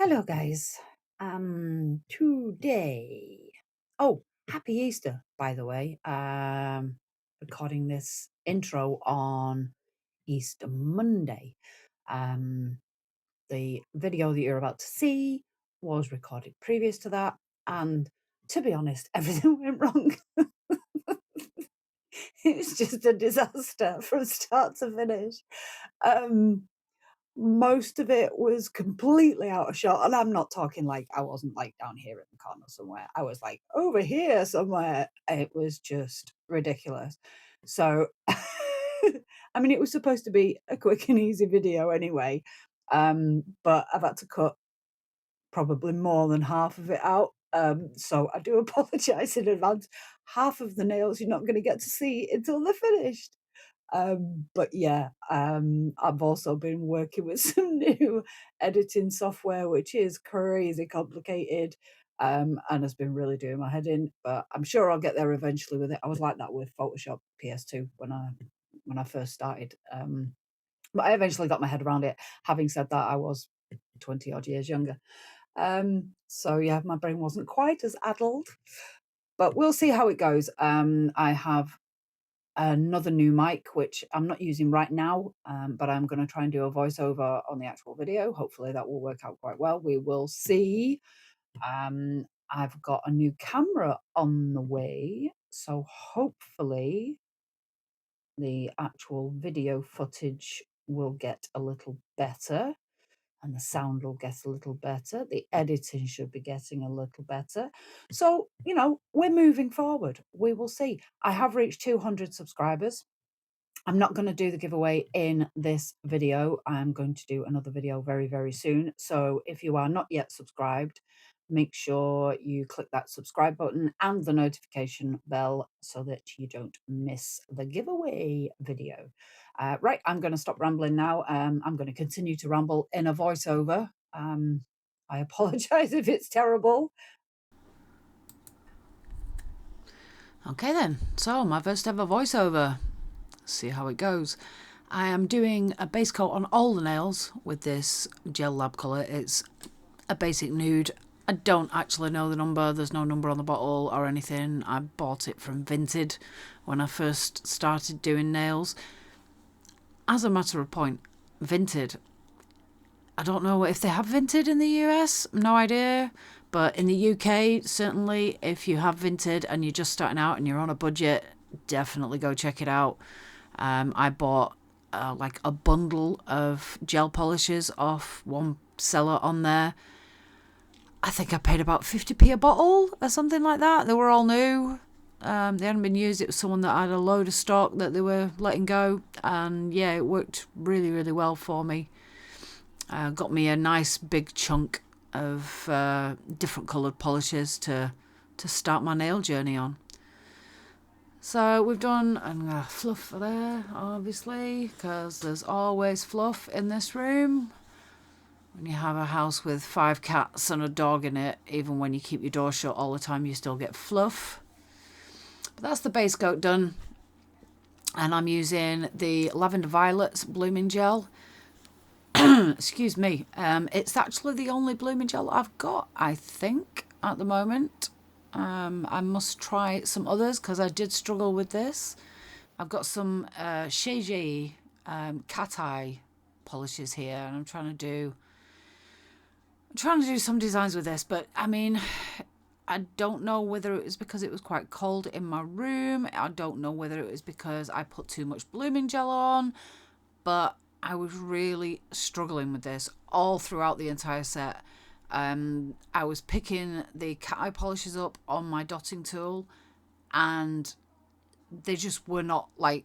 Hello, guys. Today. Oh, happy Easter, by the way. Recording this intro on Easter Monday. Um, the video that you're about to see was recorded previous to that, and to be honest, everything went wrong. It was just a disaster from start to finish. Um, Most of it was completely out of shot, and I'm not talking like I wasn't, like, down here in the corner somewhere. I was, like, over here somewhere. It was just ridiculous. So, I mean, it was supposed to be a quick and easy video anyway, but I've had to cut probably more than half of it out, so I do apologise in advance. Half of the nails you're not gonna get to see until they're finished. But yeah, I've also been working with some new editing software, which is crazy complicated, and has been really doing my head in. But I'm sure I'll get there eventually with it. I was like that with Photoshop PS2 when I first started. But I eventually got my head around it. Having said that, I was 20 odd years younger. So yeah, my brain wasn't quite as addled, but we'll see how it goes. I have another new mic, which I'm not using right now, but I'm going to try and do a voiceover on the actual video. Hopefully that will work out quite well. We will see. I've got a new camera on the way, so hopefully the actual video footage will get a little better and the sound will get a little better. The editing should be getting a little better. So, we're moving forward. We will see. I have reached 200 subscribers. I'm not going to do the giveaway in this video. I'm going to do another video very, very soon. So if you are not yet subscribed, make sure you click that subscribe button and the notification bell so that you don't miss the giveaway video. Right, I'm going to stop rambling now. I'm going to continue to ramble in a voiceover. I apologize if it's terrible. Okay then, so my first ever voiceover. See how it goes. I am doing a base coat on all the nails with this gel lab colour. It's a basic nude. I don't actually know the number. There's no number on the bottle or anything. I bought it from Vinted when I first started doing nails. As a matter of point, Vinted, I don't know if they have Vinted in the US, no idea. But in the UK, certainly, if you have Vinted and you're just starting out and you're on a budget, definitely go check it out. I bought like a bundle of gel polishes off one seller on there. I think I paid about 50p a bottle or something like that. They were all new. They hadn't been used. It was someone that had a load of stock that they were letting go. And yeah, it worked really, really well for me. Got me a nice big chunk of different coloured polishes to start my nail journey on. So we've done, and fluff for there, obviously, because there's always fluff in this room. When you have a house with 5 cats and a dog in it, even when you keep your door shut all the time, you still get fluff. But that's the base coat done. And I'm using the Lavender Violets blooming gel. Excuse me. It's actually the only blooming gel I've got, I think, at the moment. I must try some others because I did struggle with this. I've got some Shege cat eye polishes here, and I'm trying to do some designs with this. But I mean, I don't know whether it was because it was quite cold in my room. I don't know whether it was because I put too much blooming gel on, but I was really struggling with this all throughout the entire set. I was picking the cat eye polishes up on my dotting tool, and they just were not like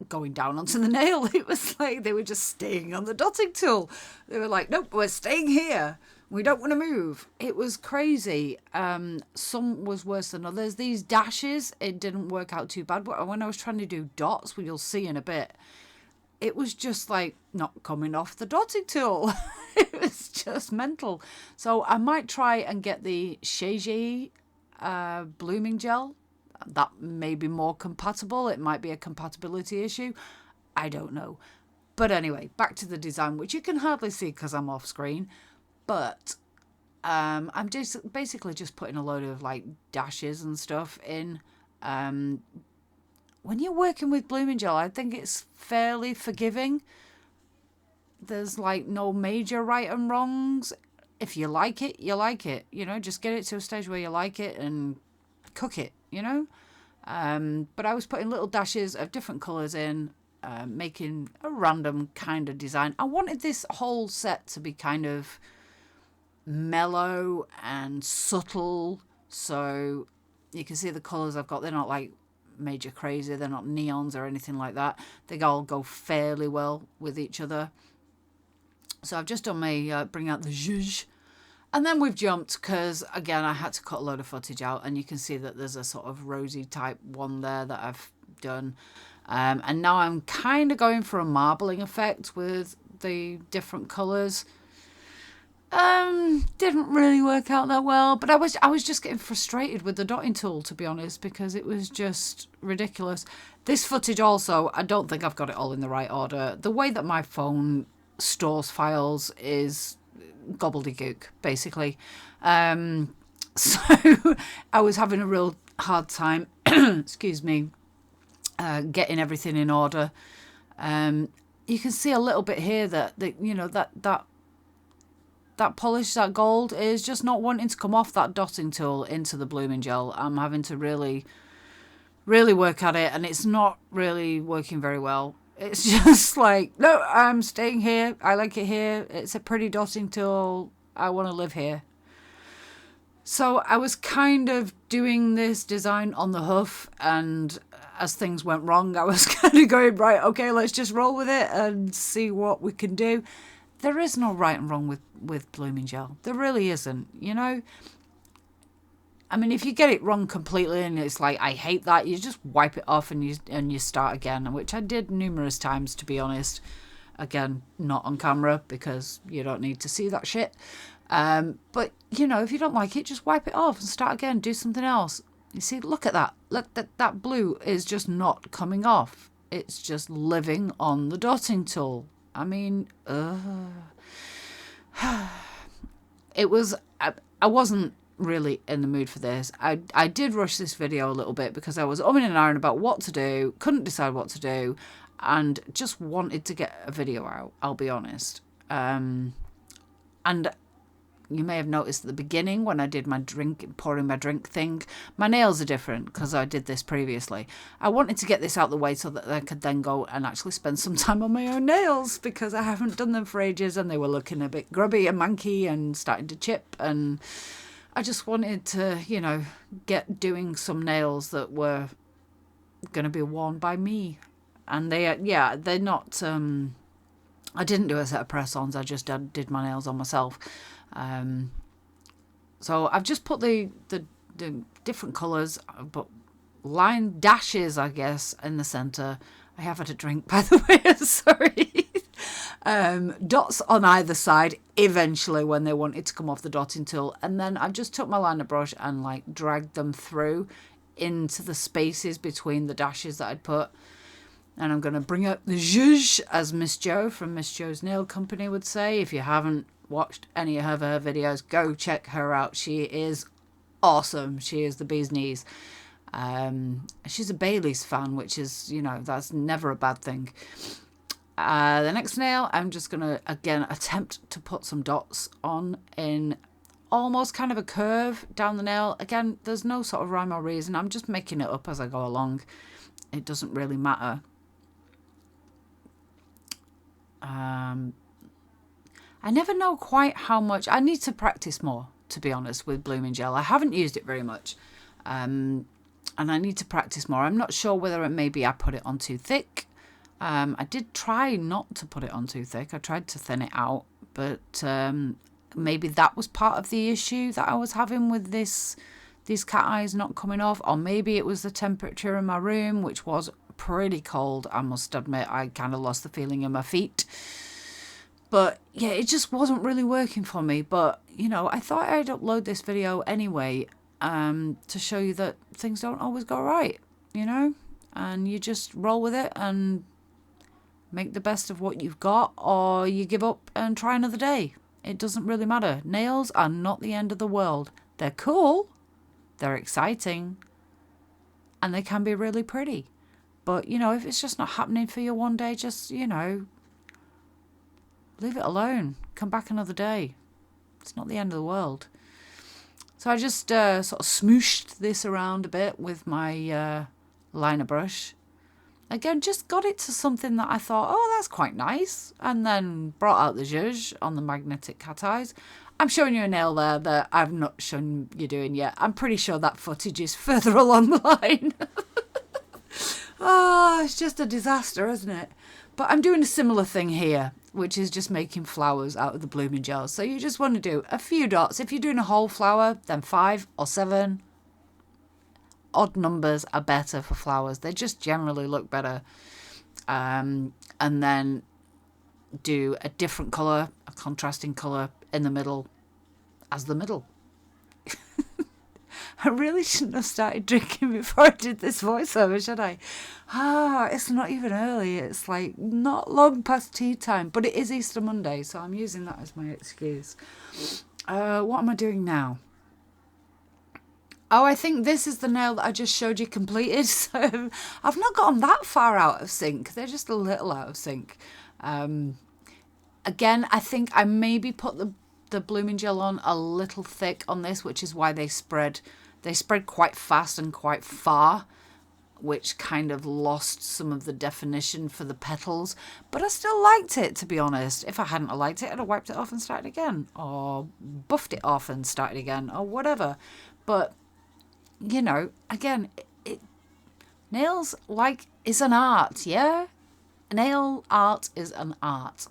going down onto the nail. It was like they were just staying on the dotting tool. They were like, nope, we're staying here. We don't want to move. It was crazy. Some was worse than others. These dashes, it didn't work out too bad. But when I was trying to do dots, which you'll see in a bit, it was just like not coming off the dotting tool. It was just mental. So I might try and get the Shege blooming gel. That may be more compatible. It might be a compatibility issue. I don't know. But anyway, back to the design, which you can hardly see because I'm off screen. But I'm just basically just putting a load of like dashes and stuff in. When you're working with blooming gel, I think it's fairly forgiving. There's like no major right and wrongs. If you like it, you like it. You know, just get it to a stage where you like it and cook it, you know. But I was putting little dashes of different colours in, making a random kind of design. I wanted this whole set to be kind of mellow and subtle. So you can see the colours I've got. They're not like major crazy. They're not neons or anything like that. They all go fairly well with each other. So I've just done my bring out the zhuzh. And then we've jumped because, again, I had to cut a load of footage out. And you can see that there's a sort of rosy type one there that I've done. And now I'm kind of going for a marbling effect with the different colours. Didn't really work out that well, but I was just getting frustrated with the dotting tool, to be honest, because it was just ridiculous. This footage also, I don't think I've got it all in the right order. The way that my phone stores files is gobbledygook, basically. So I was having a real hard time, excuse me, getting everything in order. You can see a little bit here that you know, that polish, that gold, is just not wanting to come off that dotting tool into the blooming gel. I'm having to really, really work at it, and it's not really working very well. It's just like, no, I'm staying here. I like it here. It's a pretty dotting tool. I want to live here. So I was kind of doing this design on the hoof, and as things went wrong, I was kind of going, right, okay, let's just roll with it and see what we can do. There is no right and wrong with blooming gel. There really isn't, you know. I mean, if you get it wrong completely and it's like, I hate that, you just wipe it off and you start again, which I did numerous times, to be honest. Again, not on camera because you don't need to see that shit. But, you know, if you don't like it, just wipe it off and start again, do something else. You see, look at that. Look, that blue is just not coming off. It's just living on the dotting tool. I mean, it was, I wasn't really in the mood for this. I did rush this video a little bit because I was umming and ahhing about what to do, couldn't decide what to do, and just wanted to get a video out, I'll be honest. And you may have noticed at the beginning when I did my pouring my drink thing, my nails are different because I did this previously. I wanted to get this out the way so that I could then go and actually spend some time on my own nails because I haven't done them for ages and they were looking a bit grubby and manky and starting to chip, and I just wanted to, you know, get doing some nails that were going to be worn by me. And they're not, I didn't do a set of press-ons, I just did my nails on myself. So I've just put the different colours, but line dashes, I guess, in the centre. I have had a drink, by the way, sorry. Dots on either side, eventually, when they wanted to come off the dotting tool. And then I just took my liner brush and, like, dragged them through into the spaces between the dashes that I'd put. And I'm going to bring up the zhuzh, as Miss Jo from Miss Jo's Nail Company would say. If you haven't watched any of her videos, go check her out. She is awesome. She is the bee's knees. She's a Bailey's fan, which is, you know, that's never a bad thing. The next nail, I'm just going to, again, attempt to put some dots on in almost kind of a curve down the nail. Again, there's no sort of rhyme or reason. I'm just making it up as I go along. It doesn't really matter. I never know quite how much. I need to practice more, to be honest, with blooming gel. I haven't used it very much. And I need to practice more. I'm not sure whether maybe I put it on too thick. I did try not to put it on too thick. I tried to thin it out, but maybe that was part of the issue that I was having with these cat eyes not coming off. Or maybe it was the temperature in my room, which was pretty cold. I must admit, I kind of lost the feeling in my feet. But yeah, it just wasn't really working for me. But, you know, I thought I'd upload this video anyway, to show you that things don't always go right, you know? And you just roll with it and make the best of what you've got, or you give up and try another day. It doesn't really matter. Nails are not the end of the world. They're cool, they're exciting, and they can be really pretty. But, if it's just not happening for you one day, just, leave it alone. Come back another day. It's not the end of the world. So I just sort of smooshed this around a bit with my liner brush. Again, just got it to something that I thought, oh, that's quite nice. And then brought out the zhuzh on the magnetic cat eyes. I'm showing you a nail there that I've not shown you doing yet. I'm pretty sure that footage is further along the line. It's just a disaster, isn't it? But I'm doing a similar thing here, which is just making flowers out of the blooming jars. So you just want to do a few dots. If you're doing a whole flower, then 5 or 7. Odd numbers are better for flowers. They just generally look better. And then do a different colour, a contrasting colour in the middle as the middle. I really shouldn't have started drinking before I did this voiceover, should I? It's not even early. It's like not long past tea time, but it is Easter Monday, so I'm using that as my excuse. What am I doing now? Oh, I think this is the nail that I just showed you completed. So I've not gotten that far out of sync. They're just a little out of sync. Again, I think I maybe put the blooming gel on a little thick on this, which is why they spread quite fast and quite far, which kind of lost some of the definition for the petals. But I still liked it, to be honest. If I hadn't liked it, I'd have wiped it off and started again, or buffed it off and started again, or whatever. But, again, nails, is an art, yeah? Nail art is an art.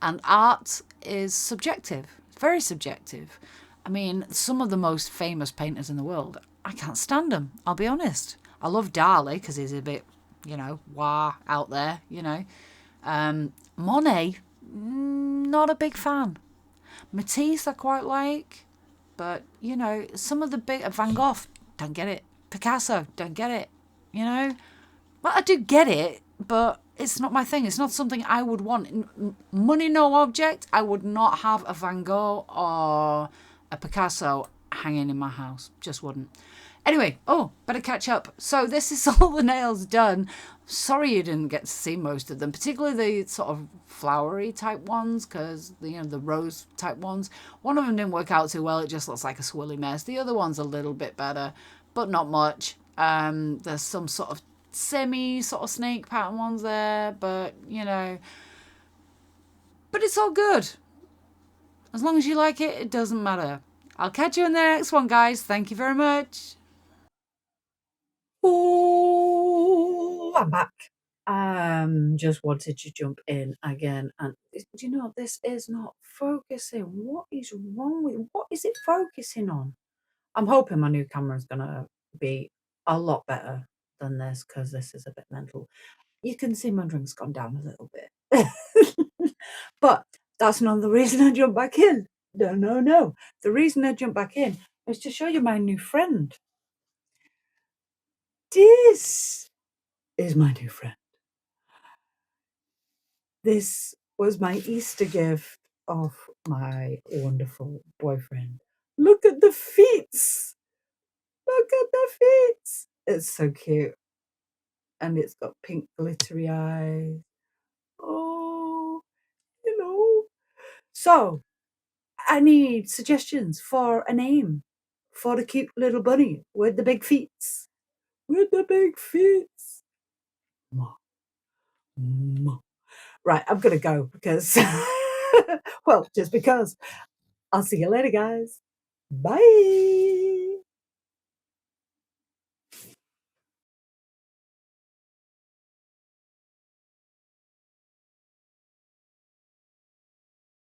And art is subjective, very subjective. I mean, some of the most famous painters in the world, I can't stand them, I'll be honest. I love Dali because he's a bit, out there, Monet, not a big fan. Matisse I quite like, but, some of the big... Van Gogh, don't get it. Picasso, don't get it, Well, I do get it, but it's not my thing. It's not something I would want. Money, no object. I would not have a Van Gogh or a Picasso hanging in my house. Just wouldn't. Anyway, better catch up. So this is all the nails done. Sorry you didn't get to see most of them, particularly the sort of flowery type ones, because the rose type ones. One of them didn't work out too well. It just looks like a swirly mess. The other one's a little bit better, but not much. There's some sort of semi sort of snake pattern ones there, but but it's all good. As long as you like it, it doesn't matter. I'll catch you in the next one, guys. Thank you very much. Oh, I'm back. Just wanted to jump in again, and this is not focusing. What is wrong with what is it focusing on? I'm hoping my new camera is gonna be a lot better than this because this is a bit mental. You can see my drink's gone down a little bit. But that's not the reason I jumped back in. No, no, no. The reason I jumped back in is to show you my new friend. This is my new friend. This was my Easter gift of my wonderful boyfriend. Look at the feet. Look at the feet. It's so cute. And it's got pink glittery eyes. Oh, So, I need suggestions for a name for the cute little bunny with the big feet. With the big feet. Ma, ma. Right, I'm gonna go because, well, just because. I'll see you later, guys. Bye.